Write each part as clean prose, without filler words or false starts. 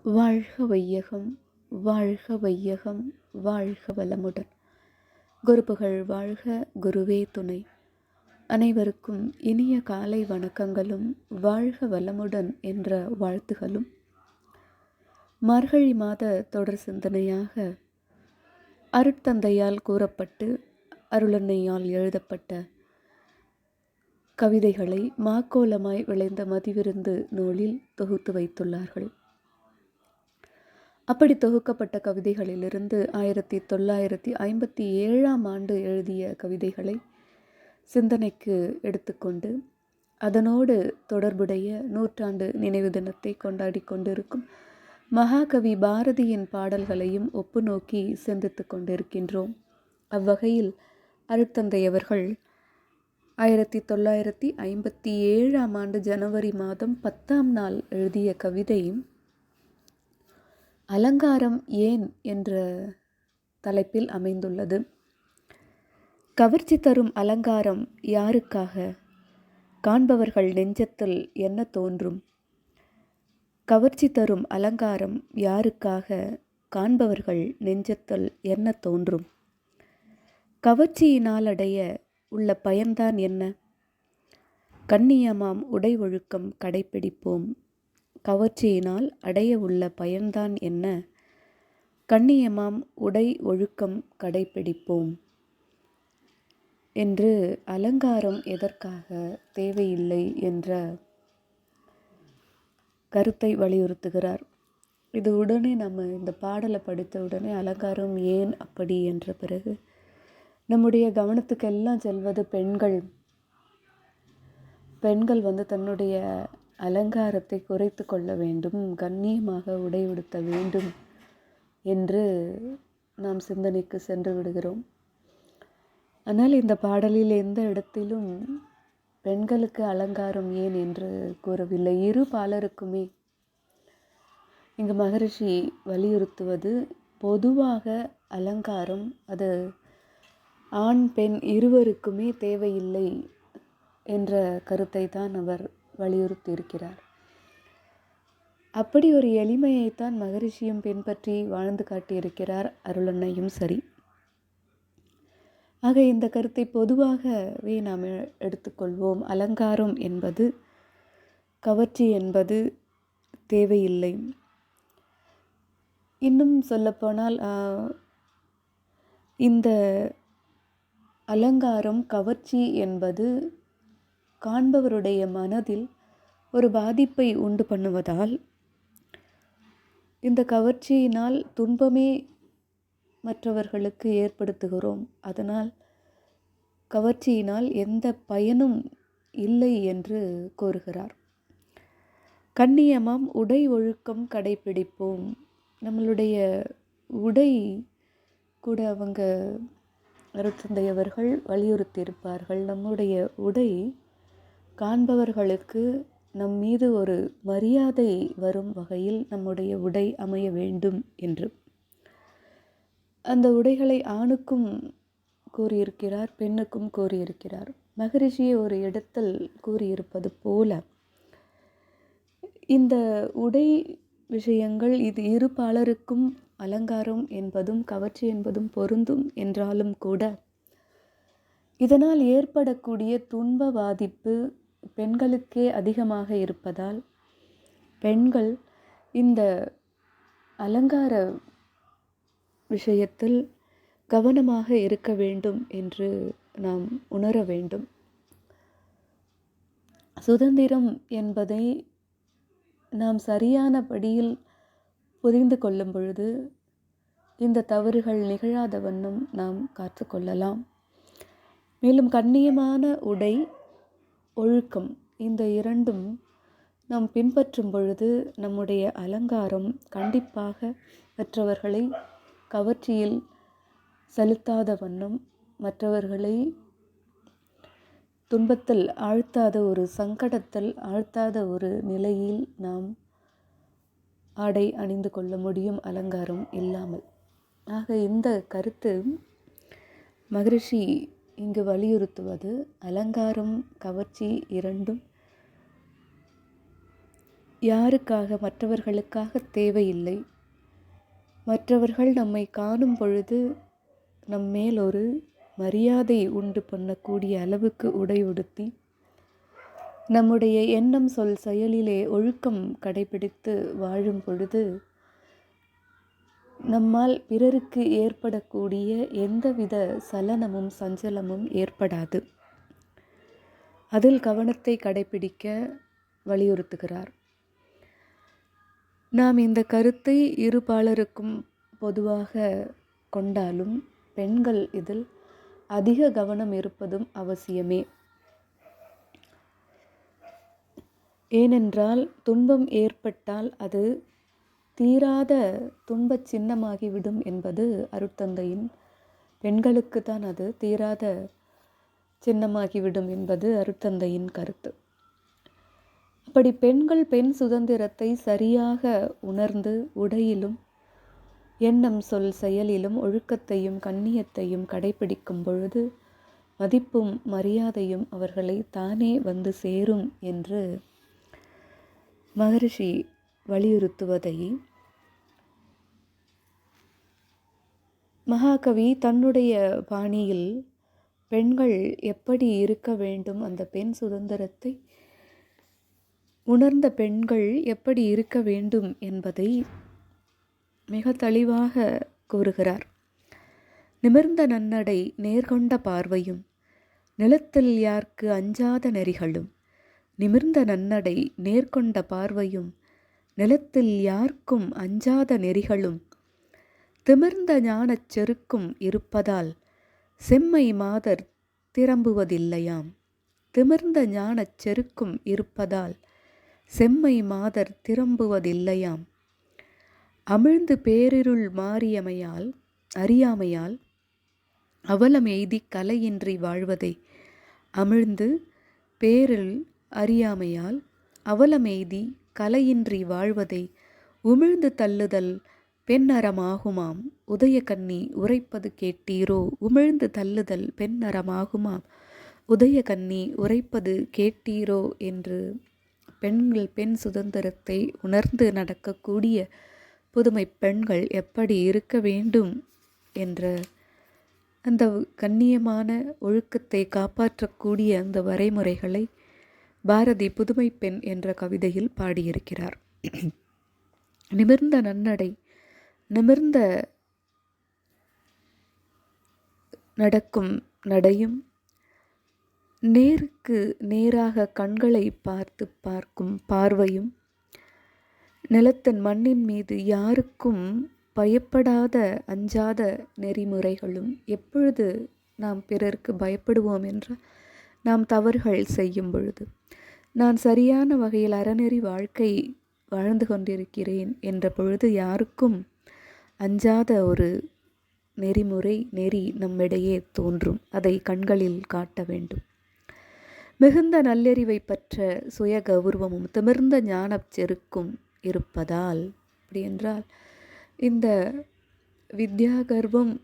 வாழ்க வையகம், வாழ்க வையகம், வாழ்க வளமுடன். குருபுகழ் வாழ்க, குருவே துணை. அனைவருக்கும் இனிய காலை வணக்கங்களும் வாழ்க வளமுடன் என்ற வாழ்த்துகளும். மார்கழி மாத தொடர் சிந்தனையாக அருட்தந்தையால் கூறப்பட்டு அருளன்னையால் எழுதப்பட்ட கவிதைகளை மாக்கோலமாய் விளைந்த மதிவிருந்து நூலில் தொகுத்து வைத்துள்ளார்கள். அப்படி தொகுக்கப்பட்ட கவிதைகளிலிருந்து 1957 எழுதிய கவிதைகளை சிந்தனைக்கு எடுத்துக்கொண்டு அதனோடு தொடர்புடைய நூற்றாண்டு நினைவு தினத்தை கொண்டாடி கொண்டிருக்கும் மகாகவி பாரதியின் பாடல்களையும் ஒப்பு நோக்கி சிந்தித்து கொண்டிருக்கின்றோம். அவ்வகையில் அருட்தந்தையவர்கள் 1957 ஜனவரி மாதம் 10 எழுதிய கவிதை அலங்காரம் ஏன் என்ற தலைப்பில் அமைந்துள்ளது. கவர்ச்சி தரும் அலங்காரம் யாருக்காக? காண்பவர்கள் நெஞ்சத்தில் என்ன தோன்றும்? கவர்ச்சி தரும் அலங்காரம் யாருக்காக? காண்பவர்கள் நெஞ்சத்தில் என்ன தோன்றும்? கவர்ச்சியினால் அடைய உள்ள பயன்தான் என்ன? கண்ணியமாம் உடை ஒழுக்கம் கடைப்பிடிப்போம். கவர்ச்சியினால் அடைய உள்ள பயன்தான் என்ன? கண்ணியமாம் உடை ஒழுக்கம் கடைப்பிடிப்போம் என்று அலங்காரம் எதற்காக தேவையில்லை என்ற கருத்தை வலியுறுத்துகிறார். இது உடனே நம்ம இந்த பாடலை படித்த உடனே அலங்காரம் ஏன் அப்படி என்ற பிறகு நம்முடைய கவனத்துக்கெல்லாம் செல்வது பெண்கள் தன்னுடைய அலங்காரத்தை குறைத்து கொள்ள வேண்டும், கண்ணியமாக உடை உடுத்த வேண்டும் என்று நாம் சிந்தனைக்கு சென்று விடுகிறோம். ஆனால் இந்த பாடலில் எந்த இடத்திலும் பெண்களுக்கு அலங்காரம் ஏன் என்று கூறவில்லை. இரு பாலருக்குமே இங்கு மகரிஷி வலியுறுத்துவது பொதுவாக அலங்காரம் அது ஆண் பெண் இருவருக்குமே தேவையில்லை என்ற கருத்தை தான் அவர் வலியுறுத்தி இருக்கிறார். அப்படி ஒரு எளிமையைத்தான் மகரிஷியும் பின்பற்றி வாழ்ந்து காட்டியிருக்கிறார், அருளன்னையும் சரி. ஆக இந்த கருத்தை பொதுவாகவே நாம் எடுத்துக்கொள்வோம். அலங்காரம் என்பது, கவர்ச்சி என்பது தேவையில்லை. இன்னும் சொல்லப்போனால் இந்த அலங்காரம் கவர்ச்சி என்பது காண்பவருடைய மனதில் ஒரு பாதிப்பை உண்டு பண்ணுவதால் இந்த கவர்ச்சியினால் துன்பமே மற்றவர்களுக்கு ஏற்படுத்துகிறோம். அதனால் கவர்ச்சியினால் எந்த பயனும் இல்லை என்று கூறுகிறார். கண்ணியமாம் உடை ஒழுக்கம் கடைப்பிடிப்போம். நம்மளுடைய உடை கூட அவங்க அருட்தந்தையவர்கள் வலியுறுத்தியிருப்பார்கள். நம்முடைய உடை காண்பவர்களுக்கு நம் மீது ஒரு மரியாதை வரும் வகையில் நம்முடைய உடை அமைய வேண்டும் என்று. அந்த உடைகளை ஆணுக்கும் கூறியிருக்கிறார், பெண்ணுக்கும் கூறியிருக்கிறார். மகரிஷியை ஒரு இடத்தில் கூறியிருப்பது போல இந்த உடை விஷயங்கள் இது இரு பாலருக்கும் அலங்காரம் என்பதும் கவர்ச்சி என்பதும் பொருந்தும் என்றாலும் கூட இதனால் ஏற்படக்கூடிய துன்ப பாதிப்பு பெண்களுக்கே அதிகமாக இருப்பதால் பெண்கள் இந்த அலங்கார விஷயத்தில் கவனமாக இருக்க வேண்டும் என்று நாம் உணர வேண்டும். சுதந்திரம் என்பதை நாம் சரியான படியில் புரிந்து கொள்ளும் பொழுது இந்த தவறுகள் நிகழாத வண்ணம் நாம் காத்துக்கொள்ளலாம். மேலும் கண்ணியமான உடை ஒழுக்கம் இந்த இரண்டும் நாம் பின்பற்றும் பொழுது நம்முடைய அலங்காரம் கண்டிப்பாக மற்றவர்களை கவர்ச்சியில் செலுத்தாத வண்ணம், மற்றவர்களை துன்பத்தில் ஆழ்த்தாத, ஒரு சங்கடத்தில் ஆழ்த்தாத ஒரு நிலையில் நாம் ஆடை அணிந்து கொள்ள முடியும் அலங்காரம் இல்லாமல். ஆக இந்த கருத்து மகரிஷி இங்கு வலியுறுத்துவது அலங்காரம் கவர்ச்சி இரண்டும் யாருக்காக? மற்றவர்களுக்காக தேவையில்லை. மற்றவர்கள் நம்மை காணும் பொழுது நம்மேல் ஒரு மரியாதை உண்டு பண்ணக்கூடிய அளவுக்கு உடை உடுத்தி, நம்முடைய எண்ணம் சொல் செயலிலே ஒழுக்கம் கடைபிடித்து வாழும் பொழுது நம்மால் பிறருக்கு ஏற்படக்கூடிய எந்தவித சலனமும் சஞ்சலமும் ஏற்படாது. அதில் கவனத்தை கடைபிடிக்க வலியுறுத்துகிறார். நாம் இந்த கருத்தை இருபாலருக்கும் பொதுவாக கொண்டாலும் பெண்கள் இதில் அதிக கவனம் இருப்பதும் அவசியமே. ஏனென்றால் துன்பம் ஏற்பட்டால் அது தீராத துன்பச் சின்னமாகிவிடும் என்பது அருட்தந்தையின், பெண்களுக்கு தான் அது தீராத சின்னமாகிவிடும் என்பது அருட்தந்தையின் கருத்து. அப்படி பெண்கள் பெண் சுதந்திரத்தை சரியாக உணர்ந்து உடையிலும் எண்ணம் சொல் செயலிலும் ஒழுக்கத்தையும் கண்ணியத்தையும் கடைபிடிக்கும் பொழுது மதிப்பும் மரியாதையும் அவர்களை தானே வந்து சேரும் என்று மகரிஷி வலியுறுத்துவதை மகாகவி தன்னுடைய பாணியில் பெண்கள் எப்படி இருக்க வேண்டும், அந்த பெண் சுதந்திரத்தை உணர்ந்த பெண்கள் எப்படி இருக்க வேண்டும் என்பதை மிக தெளிவாக கூறுகிறார். நிமிர்ந்த நன்னடை நேர்கொண்ட பார்வையும் நிலத்தில் யார்க்கு அஞ்சாத நெறிகளும், நிமிர்ந்த நன்னடை நேர்கொண்ட பார்வையும் நிலத்தில் யார்க்கும் அஞ்சாத நெறிகளும், திமிர்ந்த ஞானச் செருக்கும் இருப்பதால் செம்மை மாதர் திரம்புவதில்லையாம். திமிர்ந்த ஞானச் செருக்கும் இருப்பதால் செம்மை மாதர் திரம்புவதில்லையாம். அமிழ்ந்து பேரிருள் மாறியமையால் அறியாமையால் அவலம் எய்தி கலையின்றி வாழ்வதை, அமிழ்ந்து பேரில் அறியாமையால் அவலமெய்தி கலையின்றி வாழ்வதை உமிழ்ந்து தள்ளுதல் பெண்ணறமாகுமாம். உதயகன்னி உரைப்பது கேட்டீரோ, உமிழ்ந்து தள்ளுதல் பெண்ணறமாகுமாம். உதயகன்னி உரைப்பது கேட்டீரோ என்று பெண்கள் பெண் சுதந்திரத்தை உணர்ந்து நடக்கக்கூடிய புதுமை பெண்கள் எப்படி இருக்க வேண்டும் என்ற அந்த கண்ணியமான ஒழுக்கத்தை காப்பாற்றக்கூடிய அந்த வரைமுறைகளை பாரதி புதுமை பெண் என்ற கவிதையில் பாடியிருக்கிறார். நிமிர்ந்த நன்னடை, நிமிர்ந்த நடக்கும் நடையும், நேருக்கு நேராக கண்களை பார்த்து பார்க்கும் பார்வையும், நிலத்தின் மண்ணின் மீது யாருக்கும் பயப்படாத அஞ்சாத நெறிமுறைகளும். எப்பொழுது நாம் பிறருக்கு பயப்படுவோம் என்றால் நாம் தவறுகள் செய்யும் பொழுது. நான் சரியான வகையில் அறநெறி வாழ்க்கை வாழ்ந்து கொண்டிருக்கிறேன் என்ற பொழுது யாருக்கும் அஞ்சாத ஒரு நெறி நம்மிடையே தோன்றும். அதை கண்களில் காட்ட வேண்டும். மிகுந்த நல்லறிவை பற்ற சுய கௌரவமும் திமிர்ந்த ஞானச் செருக்கும் இருப்பதால், அப்படி என்றால் இந்த வித்யா கர்வம்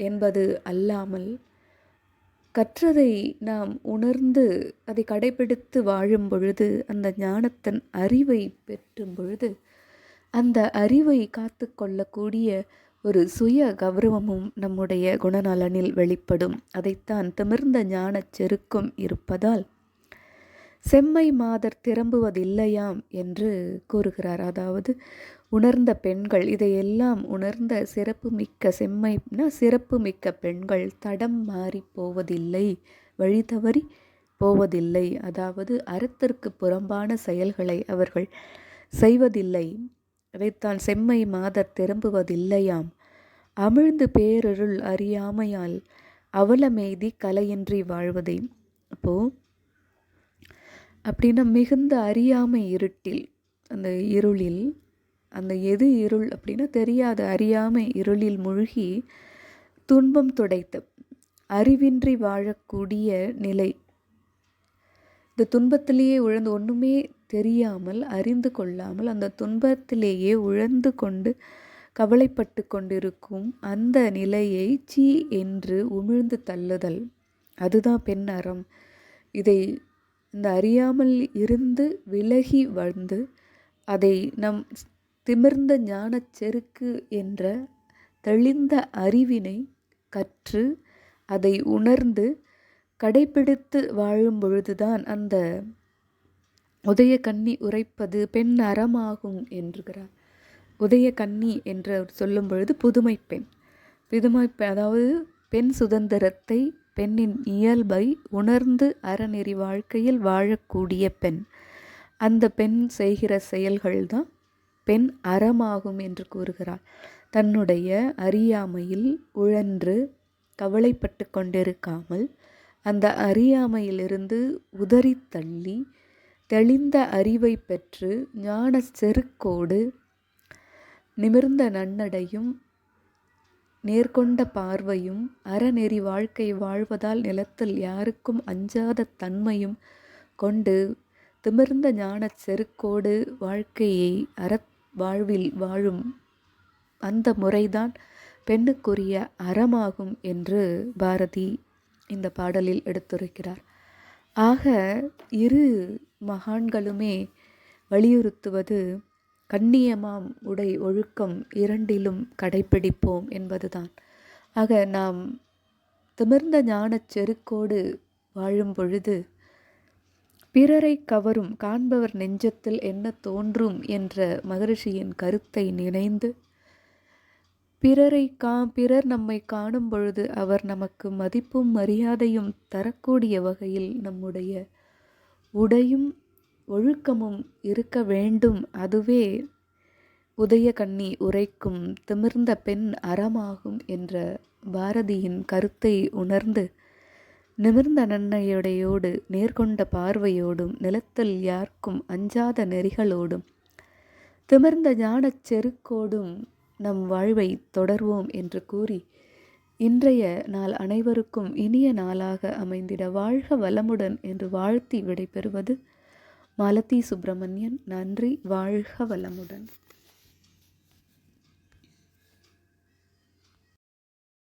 என்பது அல்லாமல் கற்றதை நாம் உணர்ந்து அதை கடைபிடித்து வாழும் பொழுது, அந்த ஞானத்தின் அறிவை பெற்றும் பொழுது அந்த அறிவை காத்து கொள்ளக்கூடிய ஒரு சுய கௌரவமும் நம்முடைய குணநலனில் வெளிப்படும். அதைத்தான் திமிர்ந்த ஞானச் செருக்கும் இருப்பதால் செம்மை மாதர் திரம்புவதில்லையாம் என்று கூறுகிறார். அதாவது உணர்ந்த பெண்கள், இதையெல்லாம் உணர்ந்த சிறப்புமிக்க செம்மைனா சிறப்புமிக்க பெண்கள் தடம் மாறி போவதில்லை, வழி தவறி போவதில்லை. அதாவது அறத்திற்கு புறம்பான செயல்களை அவர்கள் செய்வதில்லை. அதைத்தான் செம்மை மாதர் திரும்புவதில்லையாம். அமிழ்ந்து பேரிருள் அறியாமையால் அவலமெய்தி கலையின்றி வாழ்வதை. அப்போது அப்படின்னா மிகுந்த அறியாமை இருட்டில், அந்த இருளில், அந்த எது இருள் அப்படின்னா தெரியாத அறியாமை இருளில் மூழ்கி துன்பம் துடைத்து அறிவின்றி வாழக்கூடிய நிலை. இந்த துன்பத்திலேயே உழந்து ஒன்றுமே தெரியாமல் அறிந்து கொள்ளாமல் அந்த துன்பத்திலேயே உழந்து கொண்டு கவலைப்பட்டு கொண்டிருக்கும் அந்த நிலையை சீ என்று உமிழ்ந்து தள்ளுதல், அதுதான் பெண் அறம். இதை இந்த அறியாமல் இருந்து விலகி வந்து அதை நம் திமிர்ந்த ஞானச் செருக்கு என்ற தெளிந்த அறிவினை கற்று அதை உணர்ந்து கடைப்பிடித்து வாழும் பொழுதுதான் அந்த உதயகன்னி உரைப்பது பெண் அறமாகும் என்கிறார். உதயகன்னி என்று சொல்லும் பொழுது புதுமை பெண், அதாவது பெண் சுதந்திரத்தை, பெண்ணின் இயல்பை உணர்ந்து அறநெறி வாழ்க்கையில் வாழக்கூடிய பெண். அந்த பெண் செய்கிற செயல்கள்தான் பெண் அறமாகும் என்று கூறுகிறார். தன்னுடைய அறியாமையில் உழன்று கவலைப்பட்டு கொண்டிருக்காமல் அந்த அறியாமையிலிருந்து உதறி தள்ளி தெளிந்த அறிவை பெற்று ஞான செருக்கோடு நிமிர்ந்த நன்னடையும் நேர்கொண்ட பார்வையும் அறநெறி வாழ்க்கை வாழ்வதால் நிலத்தில் யாருக்கும் அஞ்சாத தன்மையும் கொண்டு திமிர்ந்த ஞான செருக்கோடு வாழ்க்கையை வாழ்வில் வாழும் அந்த முறைதான் பெண்ணுக்குரிய அறமாகும் என்று பாரதி இந்த பாடலில் எடுத்துரைக்கிறார். ஆக இரு மகான்களுமே வலியுறுத்துவது கண்ணியமாம் உடை ஒழுக்கம் இரண்டிலும் கடைப்பிடிப்போம் என்பதுதான். ஆக நாம் திமிர்ந்த ஞானச் செருக்கோடு வாழும் பொழுது பிறரை கவரும் காண்பவர் நெஞ்சத்தில் என்ன தோன்றும் என்ற மகரிஷியின் கருத்தை நினைந்து பிறர் நம்மை காணும் பொழுது அவர் நமக்கு மதிப்பும் மரியாதையும் தரக்கூடிய வகையில் நம்முடைய உடையும் ஒழுக்கமும் இருக்க வேண்டும். அதுவே உதயகன்னி உரைக்கும் திமிர்ந்த பெண் அறமாகும் என்ற பாரதியின் கருத்தை உணர்ந்து நிமிர்ந்த நன்னையுடையோடு நேர்கொண்ட பார்வையோடும் நிலத்தில் யாருக்கும் அஞ்சாத நெறிகளோடும் திமிர்ந்த ஞானச் செருக்கோடும் நம் வாழ்வை தொடர்வோம் என்று கூறி இன்றைய நாள் அனைவருக்கும் இனிய நாளாக அமைந்திட வாழ்க வளமுடன் என்று வாழ்த்தி விடைபெறுவது மாலதி சுப்பிரமணியன். நன்றி. வாழ்க வளமுடன்.